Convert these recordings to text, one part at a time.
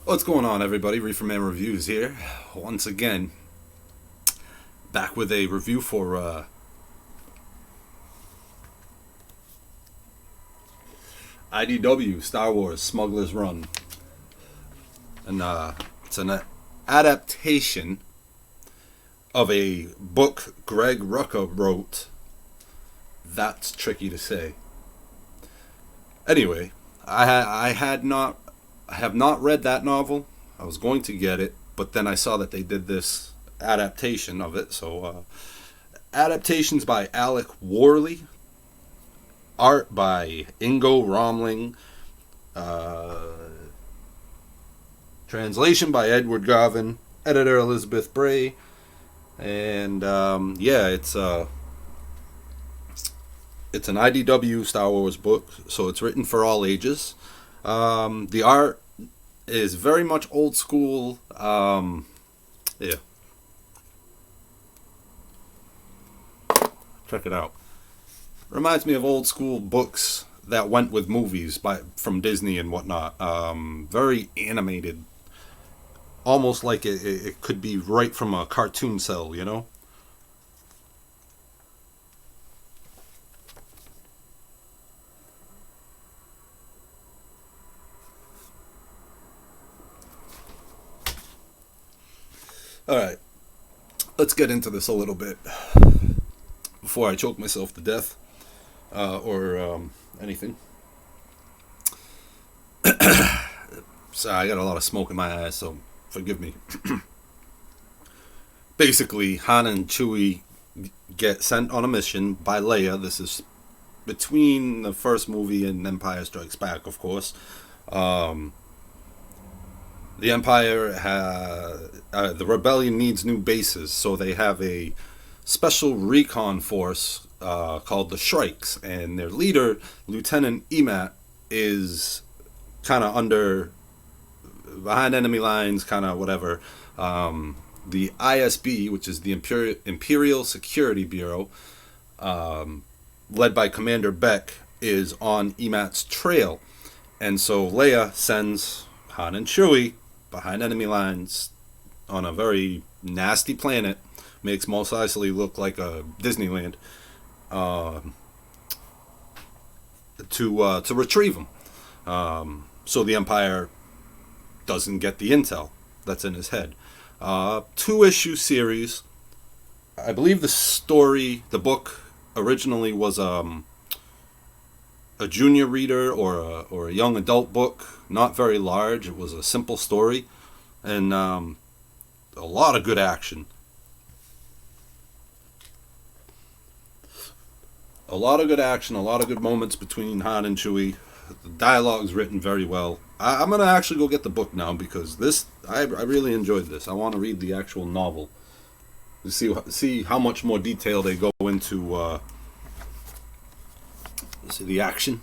What's going on, everybody? Reefer Man Reviews here. Once again, back with a review for IDW Star Wars Smugglers Run. And it's an adaptation of a book Greg Rucka wrote. That's tricky to say. Anyway, I have not read that novel. I was going to get it, but then I saw that they did this adaptation of it. So, adaptations by Alec Worley, art by Ingo Romling, translation by Edward Garvin, editor Elizabeth Bray, and it's an IDW Star Wars book, so it's written for all ages. The art is very much old school. Check it out. Reminds me of old school books that went with movies from Disney and whatnot. Very animated. Almost like it could be right from a cartoon cell, you know? Alright, let's get into this a little bit before I choke myself to death or anything. Sorry, I got a lot of smoke in my eyes, so forgive me. Basically, Han and Chewie get sent on a mission by Leia. This is between the first movie and Empire Strikes Back, of course. The Empire, the Rebellion needs new bases, so they have a special recon force called the Shrikes, and their leader, Lieutenant Emat, is kind of behind enemy lines, kind of whatever. The ISB, which is the Imperial Security Bureau, led by Commander Beck, is on Emat's trail, and so Leia sends Han and Chewie behind enemy lines on a very nasty planet, makes Mos Eisley look like a Disneyland, to retrieve them. So the Empire doesn't get the intel that's in his head. 2-issue series. I believe the book originally was a junior reader or a young adult book, not very large. It was a simple story, and a lot of good action. A lot of good moments between Han and Chewie. The dialogue's written very well. I'm going to actually go get the book now because I really enjoyed this. I want to read the actual novel to see how much more detail they go into the action.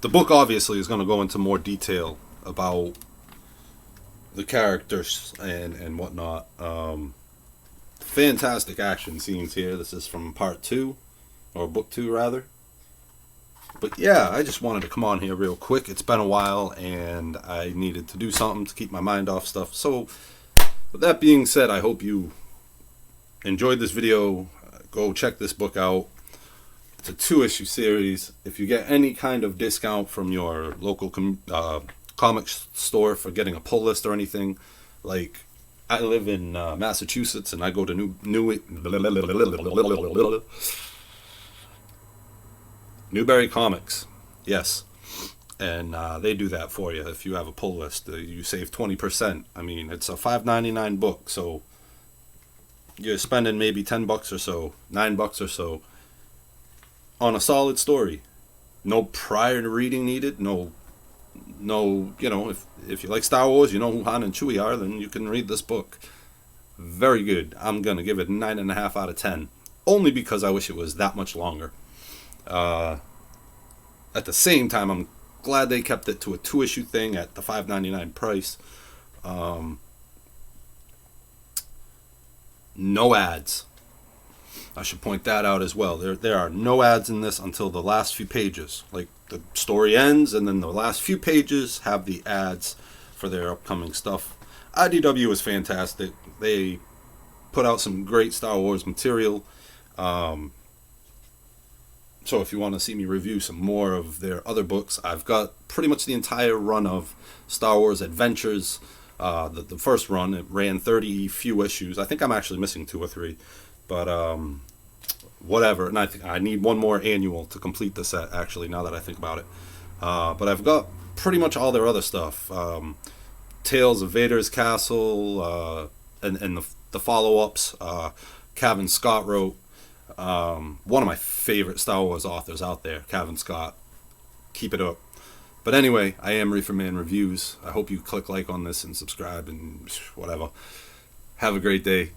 The book obviously is going to go into more detail about the characters and whatnot. Fantastic action scenes here. This is from part 2, or book 2 rather. But yeah, I just wanted to come on here real quick. It's been a while and I needed to do something to keep my mind off stuff. So with that being said, I hope you enjoyed this video. Go check this book out. It's a 2-issue series. If you get any kind of discount from your local comic store for getting a pull list or anything, like I live in Massachusetts and I go to Newberry Comics, yes, and they do that for you. If you have a pull list, you save 20%. I mean, it's a $5.99 book, so you're spending maybe $10 or so, $9 or so on a solid story. No prior reading needed. No, if you like Star Wars, you know who Han and Chewie are, then you can read this book. Very good. I'm gonna give it 9.5 out of 10, only because I wish it was that much longer. At the same time, I'm glad they kept it to a 2-issue thing at the $5.99 price. No ads. I should point that out as well. There are no ads in this until the last few pages. Like, the story ends, and then the last few pages have the ads for their upcoming stuff. IDW is fantastic. They put out some great Star Wars material. So if you want to see me review some more of their other books, I've got pretty much the entire run of Star Wars Adventures. The first run, it ran 30 few issues. I think I'm actually missing 2 or 3. But whatever. And I think I need one more annual to complete the set, actually, now that I think about it. But I've got pretty much all their other stuff. Tales of Vader's Castle, and the follow-ups. Kevin Scott wrote. One of my favorite Star Wars authors out there, Kevin Scott. Keep it up. But anyway, I am Reefer Man Reviews. I hope you click like on this and subscribe and whatever. Have a great day.